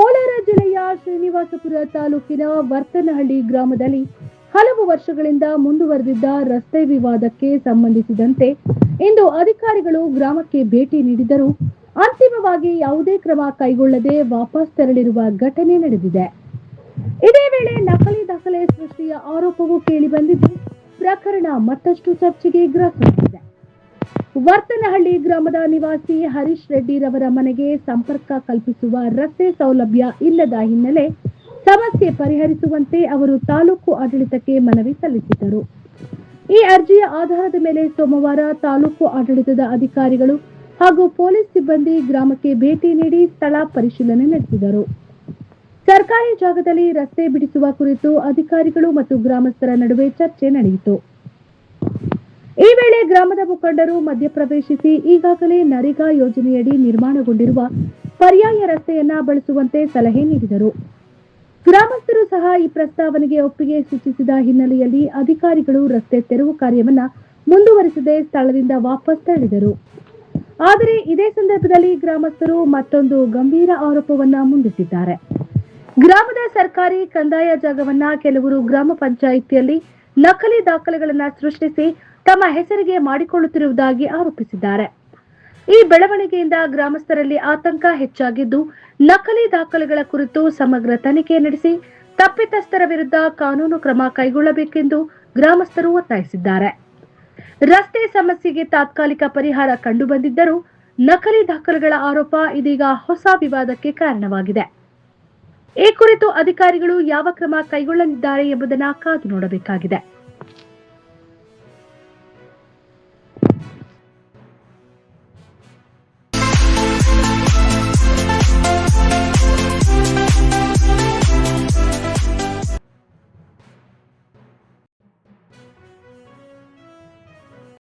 ಕೋಲಾರ ಜಿಲ್ಲೆಯ ಶ್ರೀನಿವಾಸಪುರ ತಾಲೂಕಿನ ವರ್ತನಹಳ್ಳಿ ಗ್ರಾಮದಲ್ಲಿ ಹಲವು ವರ್ಷಗಳಿಂದ ಮುಂದುವರೆದಿದ್ದ ರಸ್ತೆ ವಿವಾದಕ್ಕೆ ಸಂಬಂಧಿಸಿದಂತೆ ಇಂದು ಅಧಿಕಾರಿಗಳು ಗ್ರಾಮಕ್ಕೆ ಭೇಟಿ ನೀಡಿದರೂ ಅಂತಿಮವಾಗಿ ಯಾವುದೇ ಕ್ರಮ ಕೈಗೊಳ್ಳದೆ ವಾಪಸ್ ತೆರಳಿರುವ ಘಟನೆ ನಡೆದಿದೆ. ಇದೇ ವೇಳೆ ನಕಲಿ ದಾಖಲೆ ಸೃಷ್ಟಿಯ ಆರೋಪವೂ ಕೇಳಿಬಂದಿದ್ದು ಪ್ರಕರಣ ಮತ್ತಷ್ಟು ಚರ್ಚೆಗೆ ಗ್ರಾಸವಾಗಿದೆ. ವರ್ತನಹಳ್ಳಿ ಗ್ರಾಮದ ನಿವಾಸಿ ಹರೀಶ್ ರೆಡ್ಡಿರವರ ಮನೆಗೆ ಸಂಪರ್ಕ ಕಲ್ಪಿಸುವ ರಸ್ತೆ ಸೌಲಭ್ಯ ಇಲ್ಲದ ಹಿನ್ನೆಲೆ ಸಮಸ್ಯೆ ಪರಿಹರಿಸುವಂತೆ ಅವರು ತಾಲೂಕು ಆಡಳಿತಕ್ಕೆ ಮನವಿ ಸಲ್ಲಿಸಿದರು. ಈ ಅರ್ಜಿಯ ಆಧಾರದ ಮೇಲೆ ಸೋಮವಾರ ತಾಲೂಕು ಆಡಳಿತದ ಅಧಿಕಾರಿಗಳು ಹಾಗೂ ಪೊಲೀಸ್ ಸಿಬ್ಬಂದಿ ಗ್ರಾಮಕ್ಕೆ ಭೇಟಿ ನೀಡಿ ಸ್ಥಳ ಪರಿಶೀಲನೆ ನಡೆಸಿದರು. ಸರ್ಕಾರಿ ಜಾಗದಲ್ಲಿ ರಸ್ತೆ ಬಿಡಿಸುವ ಕುರಿತು ಅಧಿಕಾರಿಗಳು ಮತ್ತು ಗ್ರಾಮಸ್ಥರ ನಡುವೆ ಚರ್ಚೆ ನಡೆಯಿತು. ಈ ವೇಳೆ ಗ್ರಾಮದ ಮುಖಂಡರು ಮಧ್ಯಪ್ರವೇಶಿಸಿ ಈಗಾಗಲೇ ನರೇಗಾ ಯೋಜನೆಯಡಿ ನಿರ್ಮಾಣಗೊಂಡಿರುವ ಪರ್ಯಾಯ ರಸ್ತೆಯನ್ನ ಬಳಸುವಂತೆ ಸಲಹೆ ನೀಡಿದರು. ಗ್ರಾಮಸ್ಥರು ಸಹ ಈ ಪ್ರಸ್ತಾವನೆಗೆ ಒಪ್ಪಿಗೆ ಸೂಚಿಸಿದ ಹಿನ್ನೆಲೆಯಲ್ಲಿ ಅಧಿಕಾರಿಗಳು ರಸ್ತೆ ತೆರವು ಕಾರ್ಯವನ್ನ ಮುಂದುವರಿಸದೆ ಸ್ಥಳದಿಂದ ವಾಪಸ್ ತೆರಳಿದರು. ಆದರೆ ಇದೇ ಸಂದರ್ಭದಲ್ಲಿ ಗ್ರಾಮಸ್ಥರು ಮತ್ತೊಂದು ಗಂಭೀರ ಆರೋಪವನ್ನ ಮುಂದಿಟ್ಟಿದ್ದಾರೆ. ಗ್ರಾಮದ ಸರ್ಕಾರಿ ಕಂದಾಯ ಜಾಗವನ್ನ ಕೆಲವರು ಗ್ರಾಮ ಪಂಚಾಯಿತಿಯಲ್ಲಿ ನಕಲಿ ದಾಖಲೆಗಳನ್ನ ಸೃಷ್ಟಿಸಿ ತಮ್ಮ ಹೆಸರಿಗೆ ಮಾಡಿಕೊಳ್ಳುತ್ತಿರುವುದಾಗಿ ಆರೋಪಿಸಿದ್ದಾರೆ. ಈ ಬೆಳವಣಿಗೆಯಿಂದ ಗ್ರಾಮಸ್ಥರಲ್ಲಿ ಆತಂಕ ಹೆಚ್ಚಾಗಿದ್ದು, ನಕಲಿ ದಾಖಲೆಗಳ ಕುರಿತು ಸಮಗ್ರ ತನಿಖೆ ನಡೆಸಿ ತಪ್ಪಿತಸ್ಥರ ವಿರುದ್ಧ ಕಾನೂನು ಕ್ರಮ ಕೈಗೊಳ್ಳಬೇಕೆಂದು ಗ್ರಾಮಸ್ಥರು ಒತ್ತಾಯಿಸಿದ್ದಾರೆ. ರಸ್ತೆ ಸಮಸ್ಯೆಗೆ ತಾತ್ಕಾಲಿಕ ಪರಿಹಾರ ಕಂಡುಬಂದಿದ್ದರೂ ನಕಲಿ ದಾಖಲೆಗಳ ಆರೋಪ ಇದೀಗ ಹೊಸ ವಿವಾದಕ್ಕೆ ಕಾರಣವಾಗಿದೆ. ಈ ಕುರಿತು ಅಧಿಕಾರಿಗಳು ಯಾವ ಕ್ರಮ ಕೈಗೊಳ್ಳಲಿದ್ದಾರೆ ಎಂಬುದನ್ನು ಕಾದು ನೋಡಬೇಕಾಗಿದೆ.